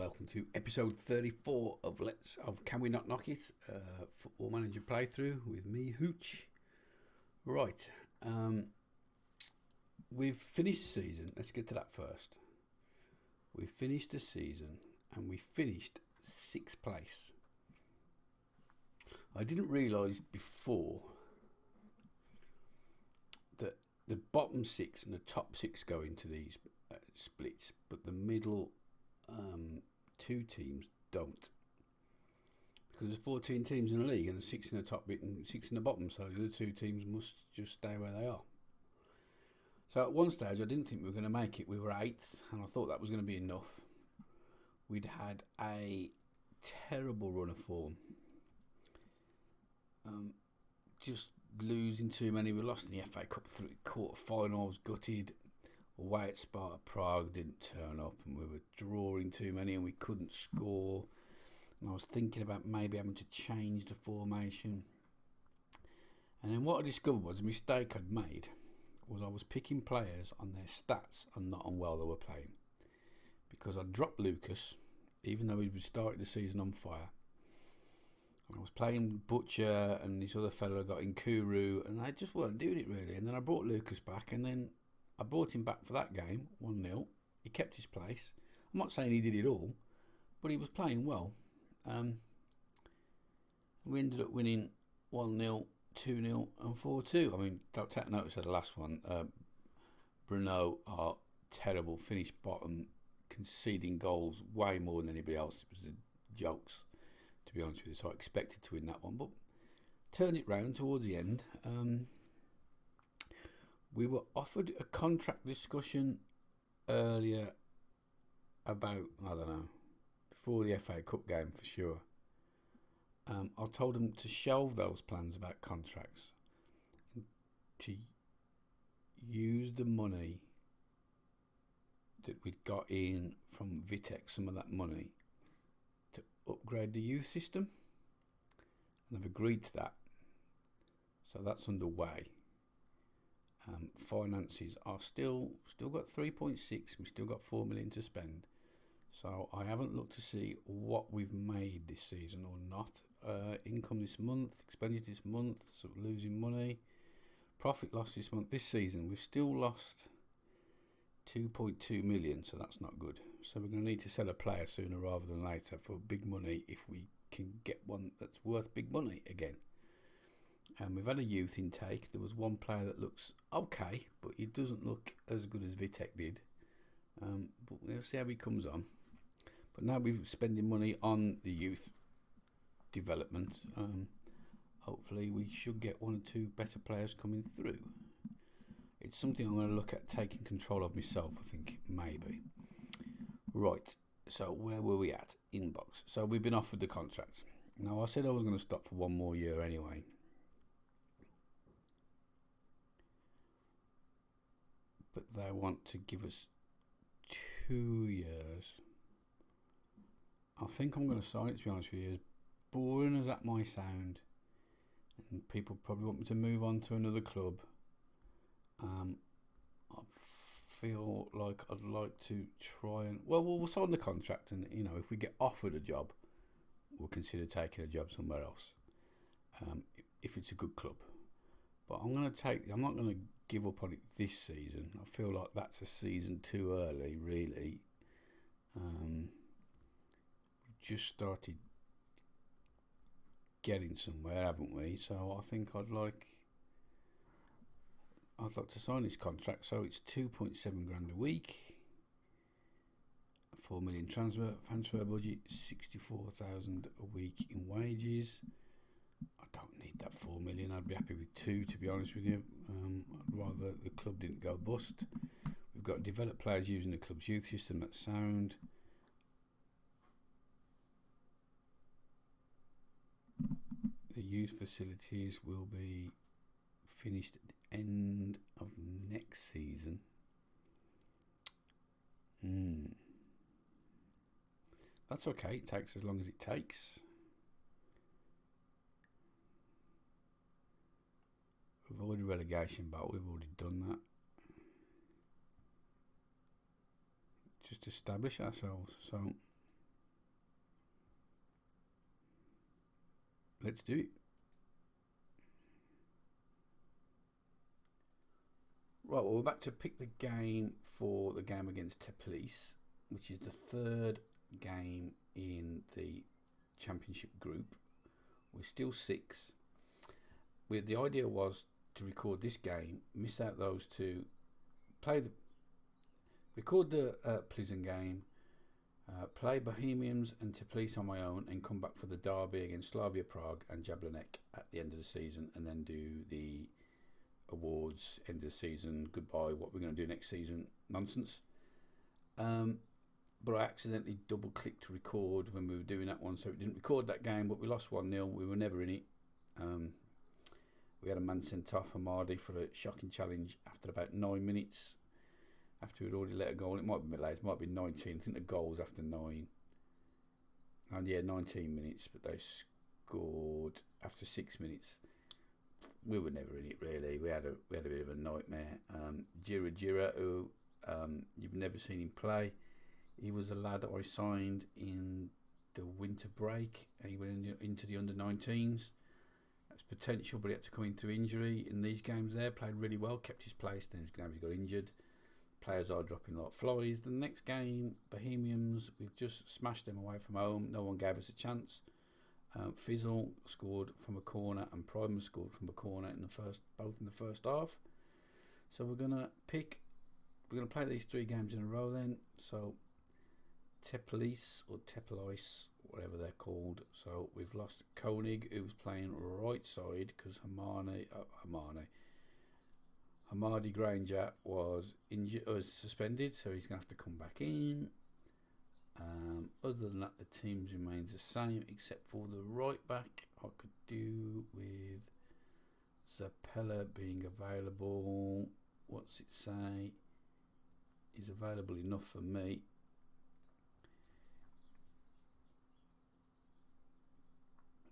welcome to episode 34 of Can We Not Knock It? Football Manager playthrough with me, Hooch. Right, we've finished the season. Let's get to that first. We finished the season and we finished 6th place. I didn't realise before that the bottom 6 and the top 6 go into these splits, but the middle 2 teams don't, because there's 14 teams in the league and there's 6 in the top bit and 6 in the bottom, so the other 2 teams must just stay where they are. So at one stage I didn't think we were going to make it. We were 8th and I thought that was going to be enough. We'd had a terrible run of form, just losing too many. We lost in the FA Cup quarter-finals, gutted. Away at Sparta Prague didn't turn up, and we were drawing too many and we couldn't score. And I was thinking about maybe having to change the formation. And then what I discovered was a mistake I'd made was I was picking players on their stats and not on well they were playing. Because I dropped Lucas, even though he'd started the season on fire. And I was playing Butcher and this other fella I got in Kuru, and they just weren't doing it really. And then I brought Lucas back, and then I brought him back for that game, 1-0. He kept his place. I'm not saying he did it all, but he was playing well. We ended up winning 1-0, 2-0 and 4-2. I mean, don't take notice of the last one. Bruno are terrible, finished bottom, conceding goals way more than anybody else. It was jokes, to be honest with you. So I expected to win that one, but turned it round towards the end. We were offered a contract discussion earlier about, I don't know, before the FA Cup game for sure. I told them to shelve those plans about contracts and to use the money that we'd got in from Vitek, some of that money, to upgrade the youth system. And I've agreed to that. So that's underway. Finances are still got 3.6. We've still got 4 million to spend. So I haven't looked to see what we've made this season or not. Income this month, expenditure this month, sort of losing money. Profit loss this month. This season we've still lost 2.2 million, so that's not good. So we're going to need to sell a player sooner rather than later for big money if we can get one that's worth big money again. And we've had a youth intake. There was one player that looks okay, but he doesn't look as good as Vitek did. But we'll see how he comes on. But now we're spending money on the youth development. Hopefully we should get 1 or 2 better players coming through. It's something I'm going to look at taking control of myself, I think, maybe. Right, so where were we at? Inbox. So we've been offered the contract. Now I said I was going to stop for 1 more year anyway. But they want to give us 2 years. I think I'm going to sign it, to be honest with you. As boring as that might sound, and people probably want me to move on to another club, I feel like I'd like to try and... Well, we'll sign the contract, and if we get offered a job, we'll consider taking a job somewhere else, if it's a good club. But I'm not going to give up on it this season. I feel like that's a season too early, really. We've just started getting somewhere, haven't we? So I think I'd like to sign this contract. So it's 2.7 grand a week, 4 million transfer budget, 64,000 a week in wages. I don't need that 4 million. I'd be happy with 2, to be honest with you. I'd rather the club didn't go bust. We've got developed players using the club's youth system. That's sound. The youth facilities will be finished at the end of next season. That's okay. It takes as long as it takes. Avoid relegation, but we've already done that. Just establish ourselves. So Let's do it. Right, well, we're back to pick the game for the game against Teplice, which is the third game in the championship group. We're still 6. The idea was to record this game, miss out those two, record the Plizen game, play Bohemians and Teplice on my own, and come back for the derby against Slavia Prague and Jablanek at the end of the season, and then do the awards, end of the season, goodbye, what we're going to do next season nonsense. But I accidentally double clicked to record when we were doing that one, so it didn't record that game, but we lost 1-0. We were never in it. We had a man sent off, Hamadi, for a shocking challenge after about 9 minutes, after we'd already let a goal. It might be late, it might be 19. I think the goal was after 9. And yeah, 19 minutes, but they scored after 6 minutes. We were never in it, really. We had a bit of a nightmare. Jira, who you've never seen him play. He was a lad that I signed in the winter break. He went into the under-19s. That's potential, but he had to come in through injury. In these games there, played really well, kept his place. Then he got injured. Players are dropping like flies. The next game, Bohemians, we've just smashed them away from home. No one gave us a chance. Fizzle scored from a corner and Primus scored from a corner both in the first half. So we're gonna play these 3 games in a row then. So Teplice or Teplice, whatever they're called. So we've lost Koenig, who was playing right side because Hamadi Granger was suspended, so he's gonna have to come back in. Other than that, the team remains the same except for the right back. I could do with Zappella being available. What's it say? He's available enough for me.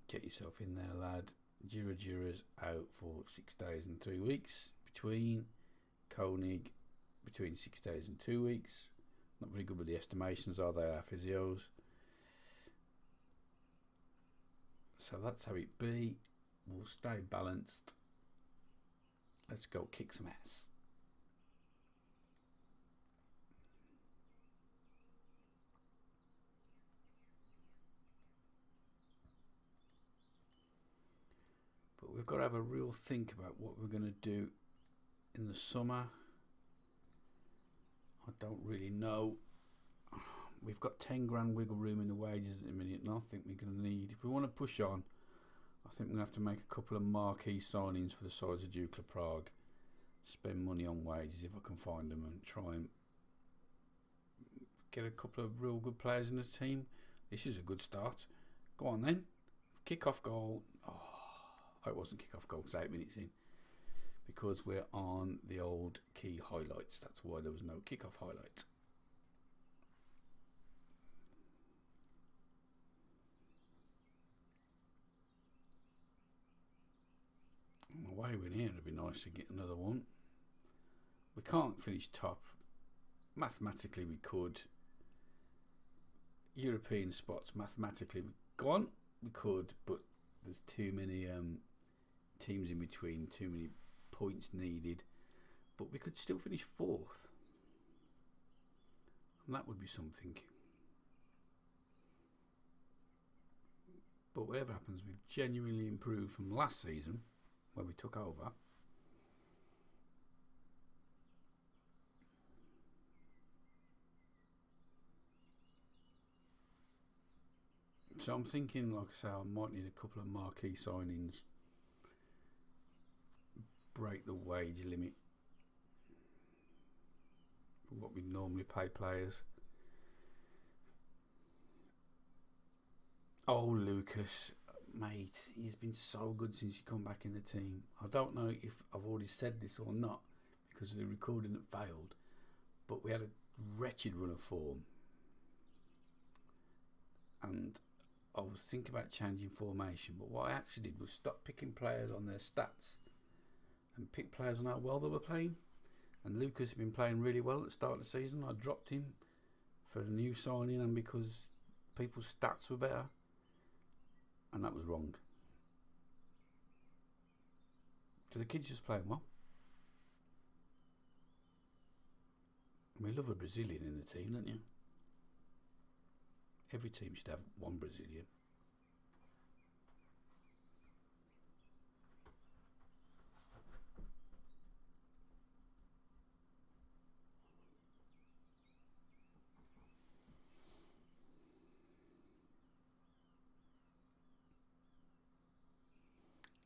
Get yourself in there, lad. Jira's out for 6 days and 3 weeks. Between Koenig, between 6 days and 2 weeks. Not very good with the estimations, are they, our physios? So that's how it be. We'll stay balanced. Let's go kick some ass. But we've got to have a real think about what we're going to do in the summer. I don't really know. We've got 10 grand wiggle room in the wages at the minute, and I think we're going to need, if we want to push on, I think we're going to have to make a couple of marquee signings for the size of Dukla Prague. Spend money on wages if I can find them, and try and get a couple of real good players in the team. This is a good start. Go on then. Kick-off goal. Oh, it wasn't kick-off goal because 8 minutes in. Because we're on the old key highlights. That's why there was no kick-off highlight. Away we're in here, it'd be nice to get another one. We can't finish top. Mathematically we could. European spots, mathematically we could, but there's too many teams in between, too many points needed, but we could still finish 4th, and that would be something. But whatever happens, we've genuinely improved from last season where we took over. So I'm thinking, like I say, I might need a couple of marquee signings, break the wage limit, what we normally pay players. Oh, Lucas, mate, he's been so good since you come back in the team. I don't know if I've already said this or not because of the recording that failed, but we had a wretched run of form, and I was thinking about changing formation, but what I actually did was stop picking players on their stats and pick players on how well they were playing. And Lucas had been playing really well at the start of the season. I dropped him for a new signing and because people's stats were better, and that was wrong. So the kids just playing well. We love a Brazilian in the team, don't you? Every team should have one Brazilian.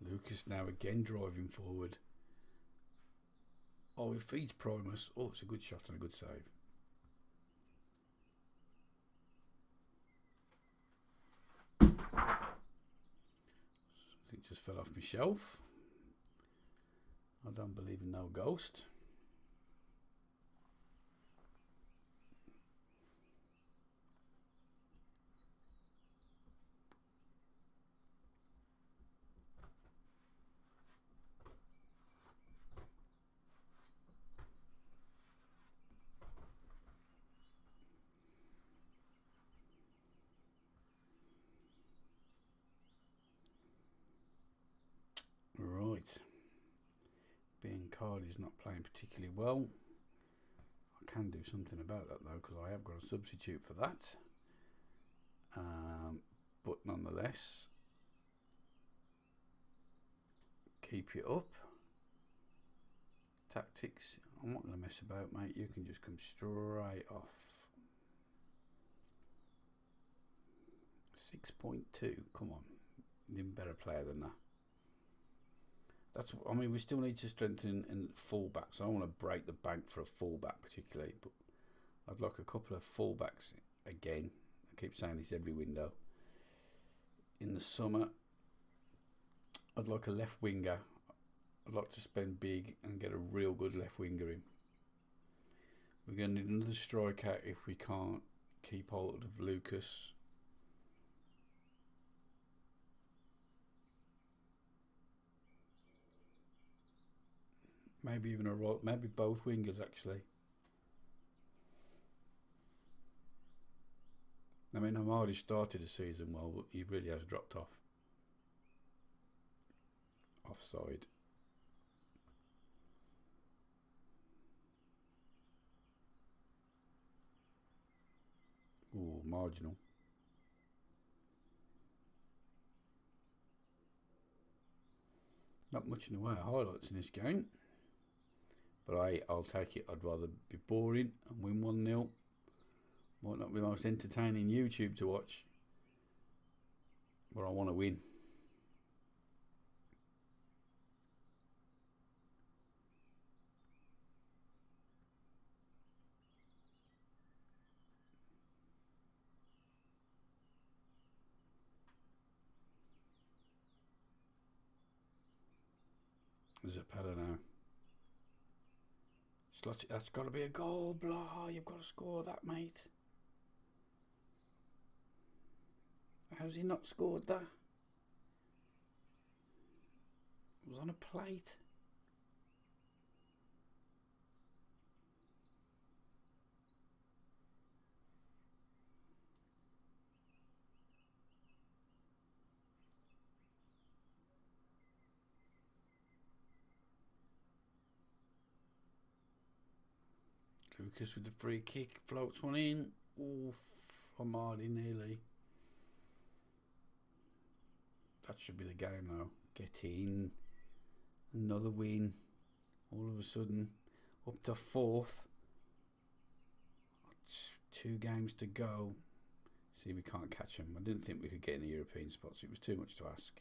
Lucas now again driving forward. Oh, he feeds Primus. Oh, it's a good shot and a good save. Something just fell off my shelf. I don't believe in no ghost. Right. Being Cardi's not playing particularly well. I can do something about that though, because I have got a substitute for that. But nonetheless, keep it up. Tactics, I'm not going to mess about, mate. You can just come straight off. 6.2, come on. You're a better player than that. I mean, we still need to strengthen in fullbacks. I don't want to break the bank for a fullback particularly, but I'd like a couple of fullbacks again. I keep saying this every window. In the summer, I'd like a left winger. I'd like to spend big and get a real good left winger in. We're going to need another striker if we can't keep hold of Lucas. Maybe even maybe both wingers actually. I mean, Hamadi started the season well, but he really has dropped off. Offside. Ooh, marginal. Not much in the way of highlights in this game. But I'll take it. I'd rather be boring and win 1-0. Might not be the most entertaining YouTube to watch, but I want to win. There's a Zapata now. That's got to be a goal, blah. You've got to score that, mate. How's he not scored that? It was on a plate. Lucas with the free kick, floats one in. Oof, Hamadi nearly. That should be the game now. Get in. Another win. All of a sudden, up to 4th. 2 games to go. See, we can't catch them. I didn't think we could get in the European spots. It was too much to ask.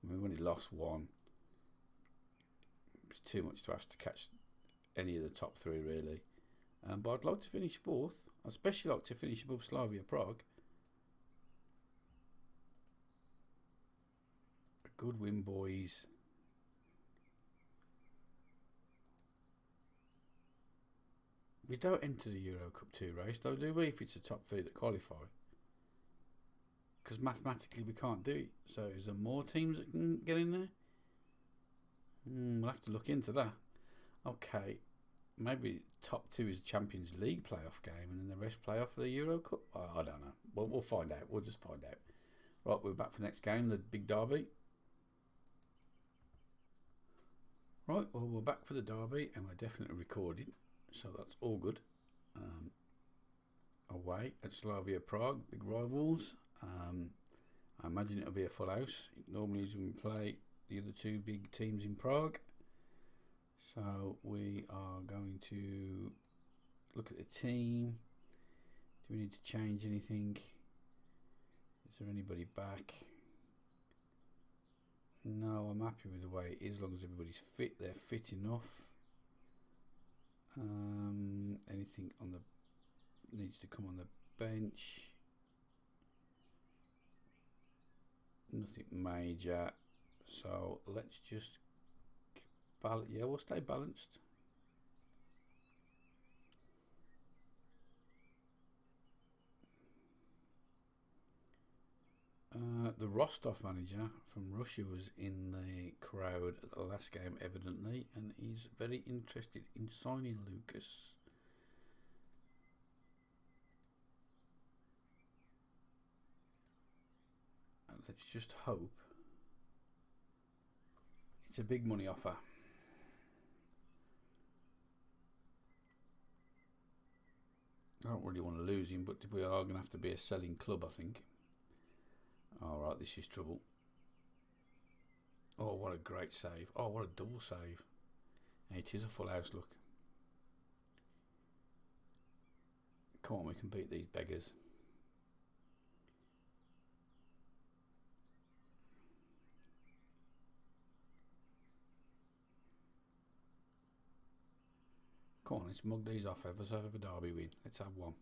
I mean, we only lost 1. It was too much to ask to catch any of the top 3, really. But I'd like to finish 4th. I'd especially like to finish above Slavia Prague. A good win, boys. We don't enter the Euro Cup 2 race, though, do we? If it's the top 3 that qualify. Because mathematically we can't do it. So is there more teams that can get in there? We'll have to look into that. Okay. Maybe top 2 is Champions League playoff game and then the rest play off for the Euro Cup. I don't know. We'll find out. We'll just find out. Right, we're back for the next game, the big derby. Right, well, we're back for the derby and we're definitely recording, so that's all good. Away at Slavia Prague, big rivals. I imagine it'll be a full house. It normally is when we play the other two big teams in Prague. So we are going to look at the team. Do we need to change anything? Is there anybody back? No, I'm happy with the way it is, as long as everybody's fit. They're fit enough. Anything on the needs to come on the bench? Nothing major. So let's just yeah, we'll stay balanced. The Rostov manager from Russia was in the crowd at the last game, evidently, and he's very interested in signing Lucas. And let's just hope it's a big money offer. I don't really want to lose him, but we are going to have to be a selling club, I think. Alright, this is trouble. Oh, what a great save. Oh, what a double save. And it is a full house, look. Come on, we can beat these beggars. Come on, let's mug these off. Let's have a derby win. Let's have one.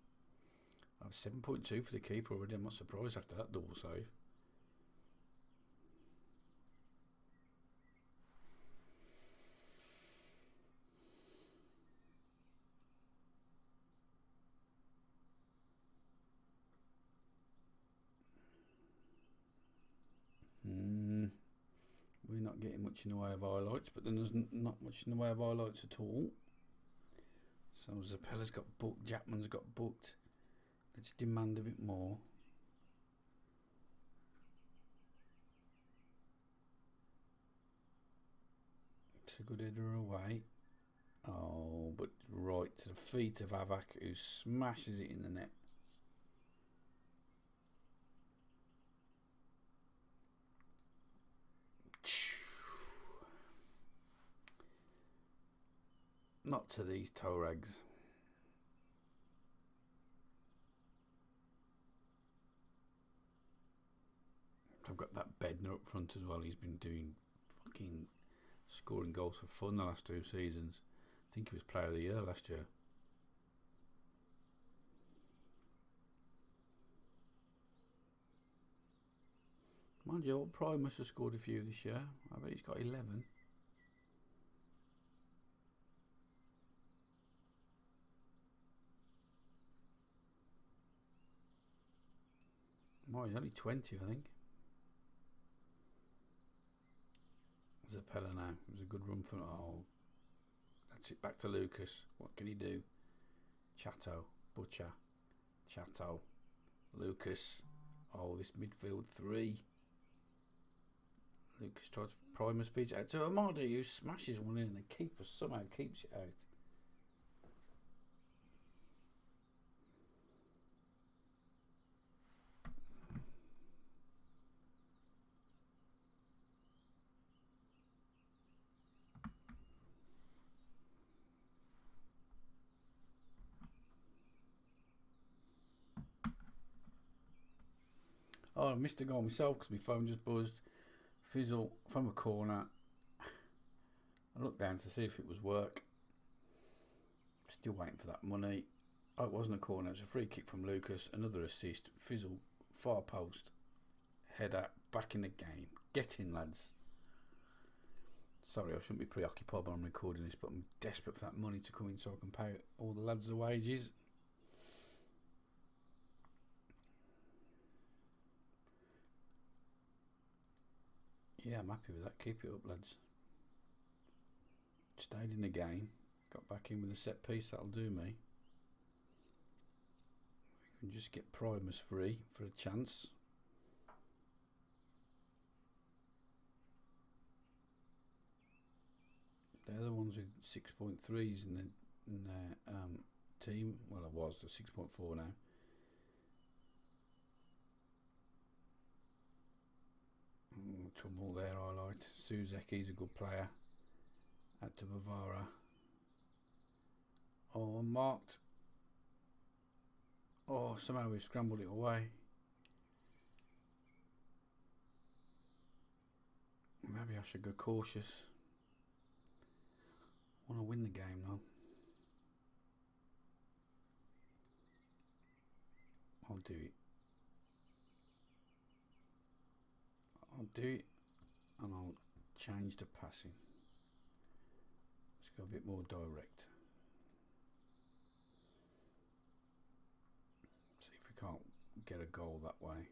I have 7.2 for the keeper already. I'm not surprised after that double save. We're not getting much in the way of highlights, but then there's not much in the way of highlights at all. So Zapella's got booked, Jackman's got booked. Let's demand a bit more. It's a good header away. Oh, but right to the feet of Avak, who smashes it in the net. Not to these toe rags. I've got that Bednar up front as well. He's been doing fucking scoring goals for fun the last 2 seasons. I think he was player of the year last year. Mind you, old Prime must have scored a few this year. I bet he's got 11. Oh, he's only 20, I think. Zapella now. It was a good run for... Oh, that's it. Back to Lucas. What can he do? Chato. Butcher. Chato. Lucas. Oh, this midfield 3. Lucas tries to Primus feeds it out to Amadi, who smashes one in and the keeper somehow keeps it out. Oh, I missed a goal myself because my phone just buzzed. Fizzle from a corner. I looked down to see if it was work. Still waiting for that money. Oh, it wasn't a corner. It was a free kick from Lucas. Another assist. Fizzle, far post. Header, back in the game. Get in, lads. Sorry, I shouldn't be preoccupied when I'm recording this, but I'm desperate for that money to come in so I can pay all the lads the wages. Yeah, I'm happy with that. Keep it up, lads. Stayed in the game. Got back in with a set piece. That'll do me. We can just get Primus free for a chance. They're the ones with 6.3s in their team. Well, it was the 6.4 now. Trouble there, highlight. Suzeki's a good player. Out to Vavara. Oh, marked. Oh, somehow we've scrambled it away. Maybe I should go cautious. I want to win the game though. I'll do it. I'll do it, and I'll change the passing. Let's go a bit more direct. See if we can't get a goal that way.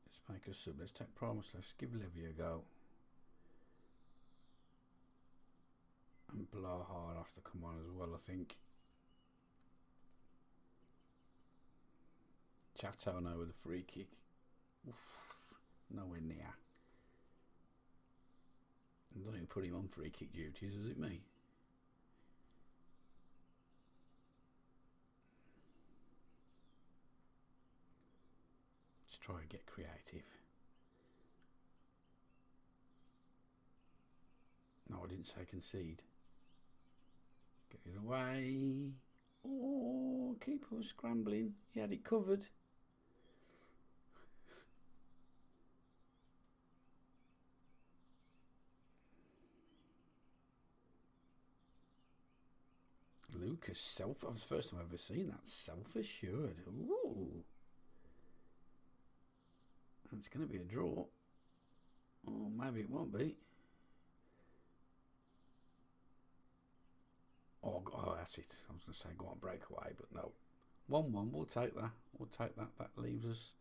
Let's make a sub. Let's take Primus. Let's give Levy a go. And Blaha will have to come on as well, I think. Chateau now with a free kick. Oof, nowhere near. I don't know who put him on free kick duties, was it me? Let's try and get creative. No, I didn't say concede. Get it away. Oh, keeper was scrambling. He had it covered. Lucas self. That was the first time I've ever seen that. Self-assured. Ooh. It's going to be a draw. Oh, maybe it won't be. Oh, that's it. I was going to say go on breakaway, but no. 1-1. We'll take that. We'll take that. That leaves us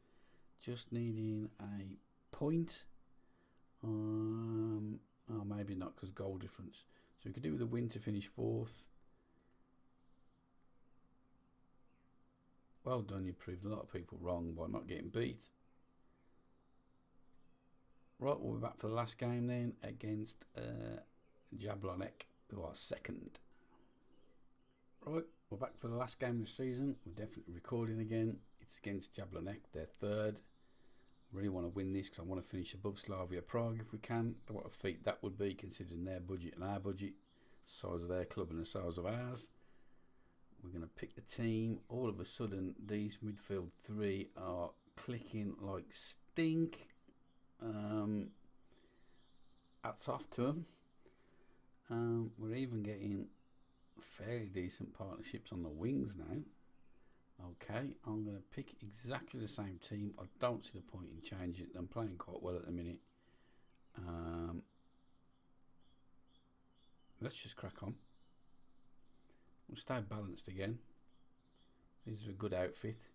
just needing a point. Oh, maybe not because goal difference. So we could do with a win to finish 4th. Well done, you proved a lot of people wrong by not getting beat. Right, we'll be back for the last game then against Jablonek, who are second. Right, we're back for the last game of the season. We're definitely recording again. It's against Jablonek, they're third. Really want to win this because I want to finish above Slavia Prague if we can. What a feat that would be considering their budget and our budget, size of their club and the size of ours. We're going to pick the team. All of a sudden, these midfield three are clicking like stink. Hats off to them. We're even getting fairly decent partnerships on the wings now. Okay, I'm going to pick exactly the same team. I don't see the point in changing it. I'm playing quite well at the minute. Let's just crack on. We'll stay balanced again. This is a good outfit.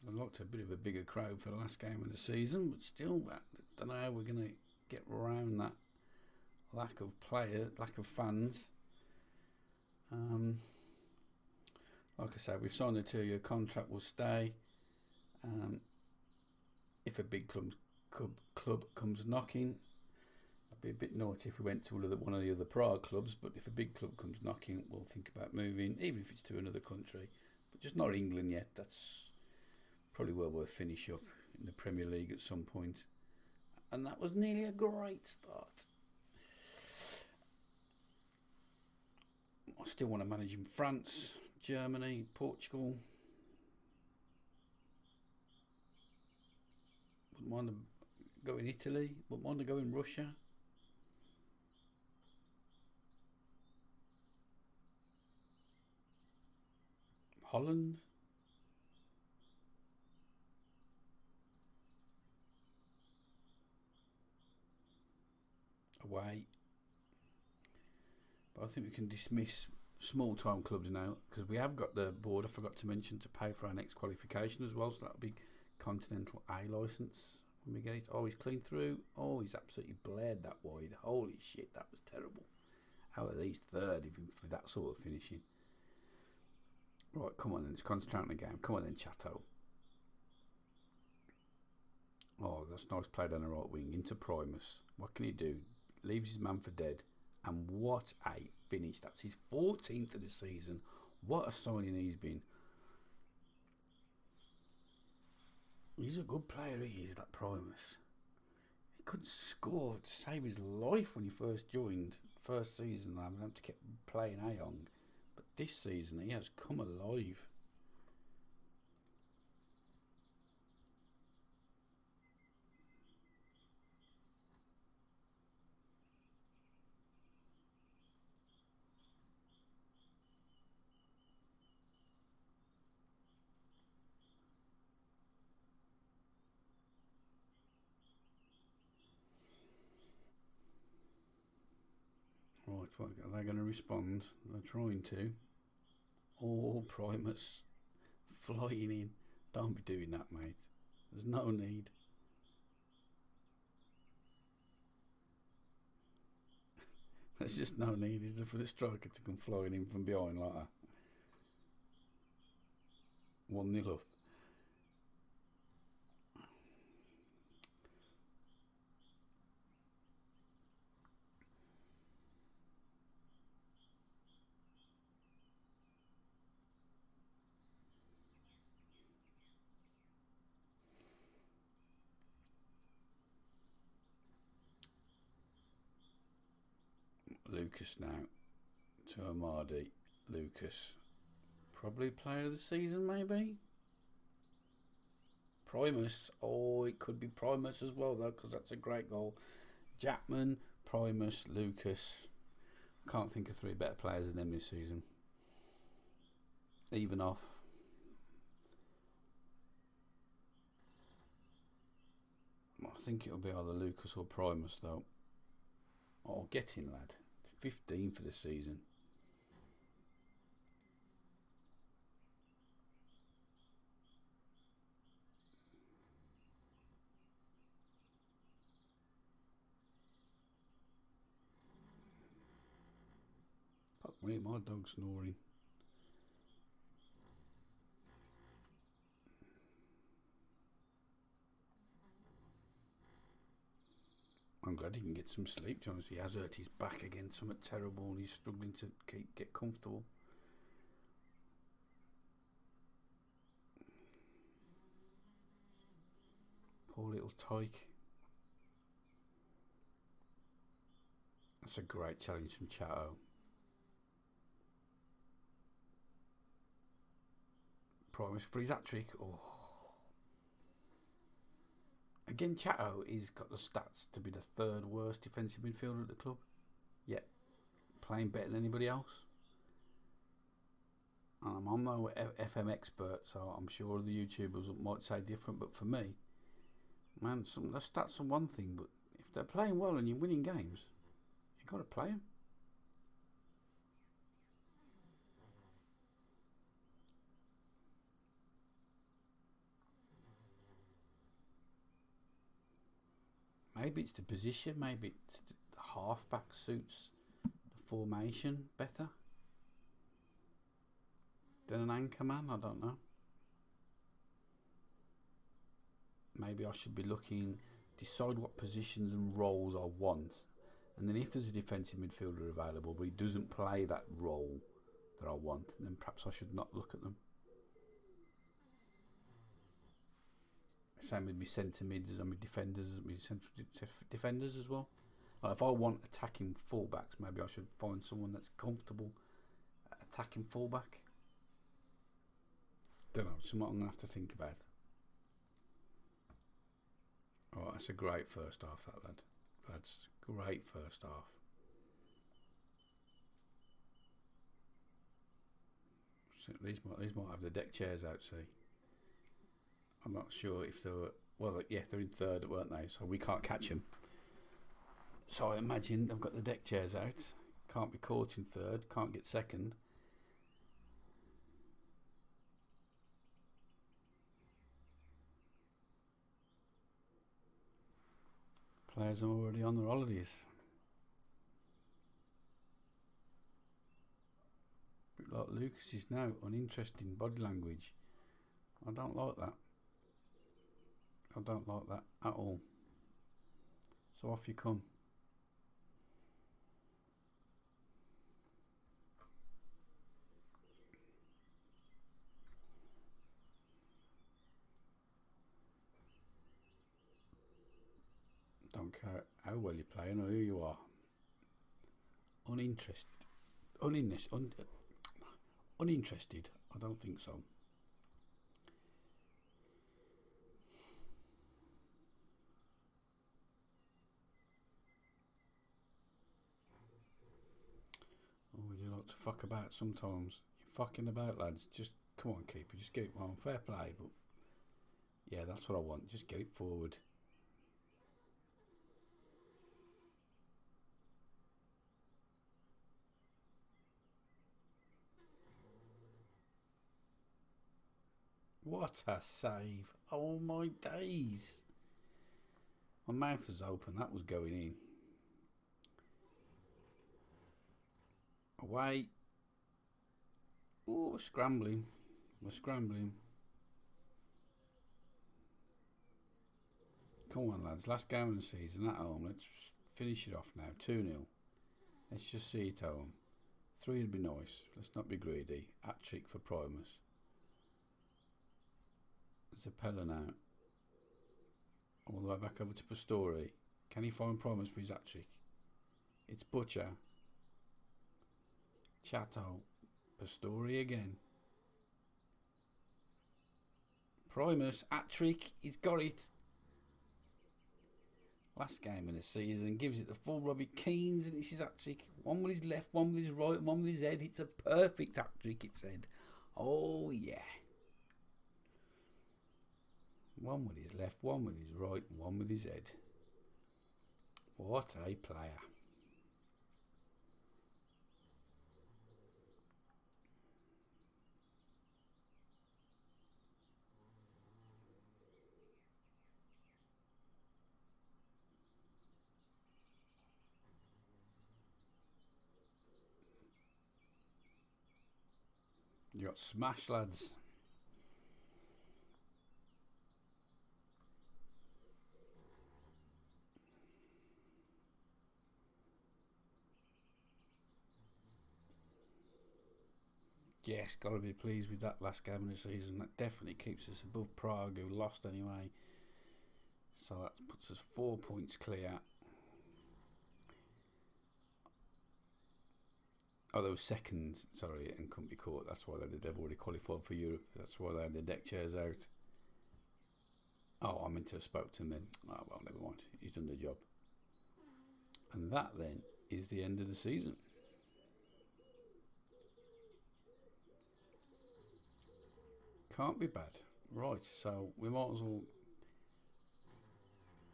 I'd like a bit of a bigger crowd for the last game of the season, but still, I don't know how we're going to get around that lack of fans. Like I said, we've signed a 2-year contract. We'll stay. If a big club comes knocking, I'd be a bit naughty if we went to one of the other Prague clubs, but if a big club comes knocking, we'll think about moving, even if it's to another country, but just not England yet. That's probably where we'll finish up in the Premier League at some point. And that was nearly a great start. I still want to manage in France, Germany, Portugal. Wouldn't mind to go in Italy. Wouldn't mind to go in Russia. Holland. Away. But I think we can dismiss small time clubs now because we have got the board, I forgot to mention, to pay for our next qualification as well, so that'll be Continental A licence when we get it. Oh, he's clean through. Oh, he's absolutely blared that wide. Holy shit, that was terrible. How are these third for that sort of finishing? Right, come on then, let's concentrate on the game. Come on then, Chateau. Oh, that's nice play down the right wing into Primus. What can he do? Leaves his man for dead. And what a finish. That's his 14th of the season. What a signing he's been. He's a good player, he is, that Primus. He couldn't score to save his life when he first joined. First season, I have to keep playing Ayong. But this season, he has come alive. Right, what are they going to respond? They're trying to. Oh, Primus flying in. Don't be doing that, mate. There's no need. There's just no need, is there, for the striker to come flying in from behind like that? 1-0 up. Lucas now to Amadi. Lucas, probably player of the season, maybe. Primus, oh, it could be Primus as well though, because that's a great goal. Jackman, Primus, Lucas. Can't think of three better players than them this season. Even off. I think it'll be either Lucas or Primus though. Oh, get in, lad. 15 for the season. Fuck me, my dog's snoring. I'm glad he can get some sleep, to be honest. He has hurt his back again, something terrible, and he's struggling to get comfortable. Poor little tyke. That's a great challenge from Chato. Primus for his hat-trick. Oh. Again, Chato has got the stats to be the third worst defensive midfielder at the club. Yet, playing better than anybody else. I'm no FM expert, so I'm sure the YouTubers might say different, but for me, man, the stats are one thing, but if they're playing well and you're winning games, you've got to play them. Maybe it's the position, maybe it's the halfback suits the formation better than an anchor man, I don't know. Maybe I should be looking, decide what positions and roles I want, and then if there's a defensive midfielder available but he doesn't play that role that I want, then perhaps I should not look at them. Same with my centre mids and my defenders, my central defenders as well. Like if I want attacking fullbacks, maybe I should find someone that's comfortable attacking fullback. Don't know, something I'm going to have to think about. Oh, that's a great first half, that lad. That's great first half. So these might have the deck chairs out, see. I'm not sure if they were... Well, yeah, they're in third, weren't they? So we can't catch them. So I imagine they've got the deck chairs out. Can't be caught in third. Can't get second. Players are already on their holidays. A bit like Lucas is now. Uninteresting body language. I don't like that. I don't like that at all. So off you come. Don't care how well you're playing or who you are. Uninterested? I don't think so. Oh, we do like to fuck about sometimes. You're fucking about, lads. Just come on, keeper. Just get it on. Fair play, but yeah, that's what I want. Just get it forward. What a save. Oh my days. My mouth was open. That was going in. Away. Oh, we're scrambling. Come on, lads. Last game of the season at home. Let's finish it off now. 2-0. Let's just see it home. 3 would be nice. Let's not be greedy. Hat-trick for Primus. Zapella now. All the way back over to Pastore. Can he find Primus for his hat-trick? It's Butcher. Chateau. Pastore again. Primus. Hat-trick. He's got it. Last game in the season. Gives it the full Robbie Keanes. And it's his hat-trick. One with his left, one with his right, one with his head. It's a perfect hat-trick, it said. Oh, yeah. One with his left, one with his right, and one with his head. What a player. You got smash, lads. Yes, got to be pleased with that last game of the season. That definitely keeps us above Prague, who lost anyway. So that puts us 4 points clear. Oh, they were second, sorry, and couldn't be caught. That's why they've already qualified for Europe. That's why they had their deck chairs out. Oh, I meant to have spoke to him then. Oh, well, never mind. He's done the job. And that then is the end of the season. Can't be bad. Right, so we might as well...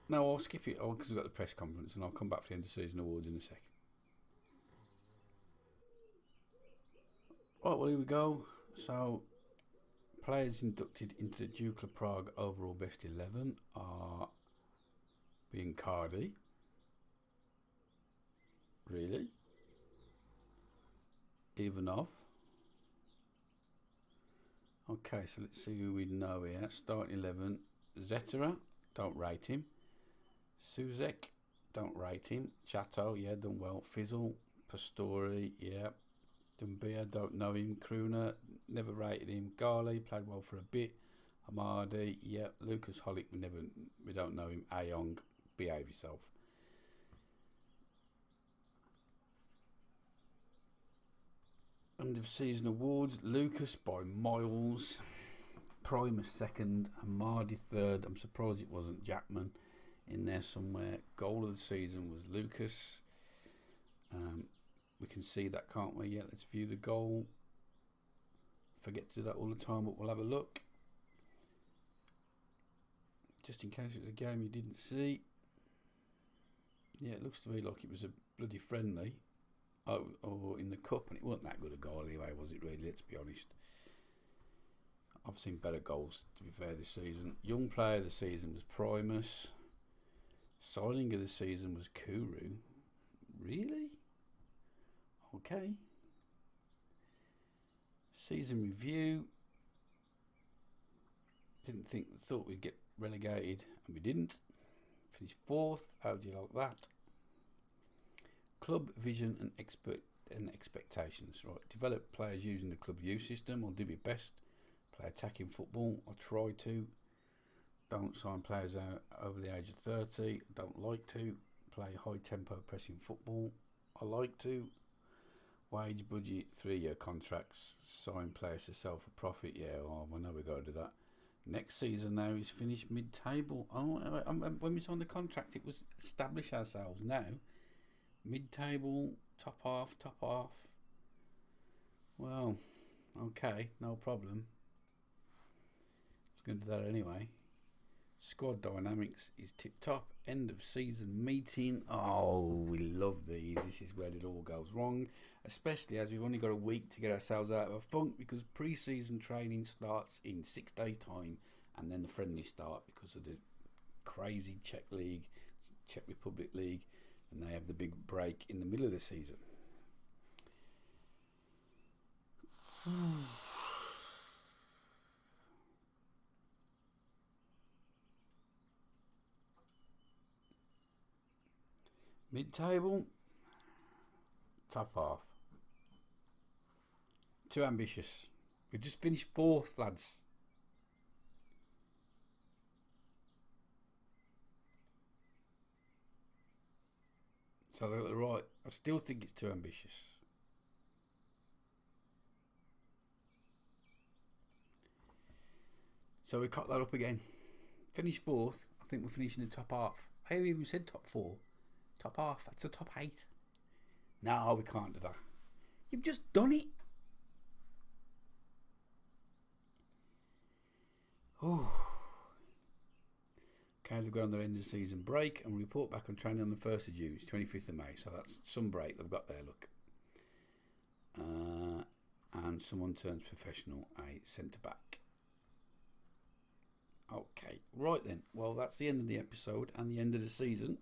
No, I'll skip it because we've got the press conference and I'll come back for the end of season awards in a sec. Right, well, here we go. So, players inducted into the Duke of Prague overall best 11 are being Cardi. Really? Ivanov. Okay, so let's see who we know here. Starting 11. Zetera, don't rate him. Suzek, don't rate him. Chateau, yeah, done well. Fizzle, Pastore, yeah. Dumbia, don't know him. Kruner, never rated him. Garley, played well for a bit. Amadi, yeah. Lucas Holick, we don't know him. Ayong, behave yourself. End of season awards. Lucas by miles. Primus second. Amadi third. I'm surprised it wasn't Jackman in there somewhere. Goal of the season was Lucas. We can see that, can't we? Yeah, let's view the goal. Forget to do that all the time, but we'll have a look. Just in case it was a game you didn't see. Yeah, it looks to me like it was a bloody friendly. Oh, or in the cup, and it wasn't that good a goal anyway, was it really? Let's be honest. I've seen better goals, to be fair, this season. Young player of the season was Primus. Signing of the season was Kuru. Really? Okay. Season review. Thought we'd get relegated, and we didn't. Finished 4th. How do you like that? Club vision and expectations. Right. Develop players using the club youth system. I'll do my best. Play attacking football. I'll try to. Don't sign players out over the age of 30. Don't like to. Play high tempo pressing football. I like to. Wage budget, 3-year contracts. Sign players to sell for profit. Yeah, well, I know we've got to do that. Next season now is finished mid-table. When we signed the contract, it was establish ourselves. Now, mid-table, top half. Well, okay, no problem. I was going to do that anyway. Squad dynamics is tip-top. End of season meeting. Oh, we love these. This is where it all goes wrong, especially as we've only got a week to get ourselves out of a funk, because pre-season training starts in 6 days' time, and then the friendlies start because of the crazy Czech Republic League, and they have the big break in the middle of the season. Mid-table, top half. Too ambitious. We just finished 4th, lads. So they're right. I still think it's too ambitious. So we cut that up again. Finished 4th. I think we're finishing the top half. I even said top 4. Top half, that's the top 8. No, we can't do that. You've just done it. Oh. Okay, they've gone on their end of season break and report back on training on the 1st of June. It's 25th of May, so that's some break they've got there, look. And someone turns professional, a centre-back. Okay, right then. Well, that's the end of the episode and the end of the season.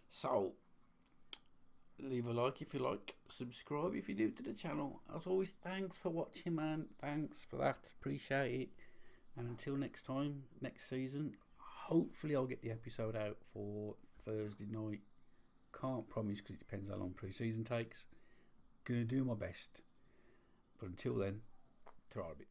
So, leave a like if you like, subscribe if you're new to the channel. As always, thanks for watching, man. Thanks for that, appreciate it. And until next time, next season, hopefully I'll get the episode out for Thursday night. Can't promise because it depends how long pre-season takes. Gonna do my best. But until then, ta-ra a bit.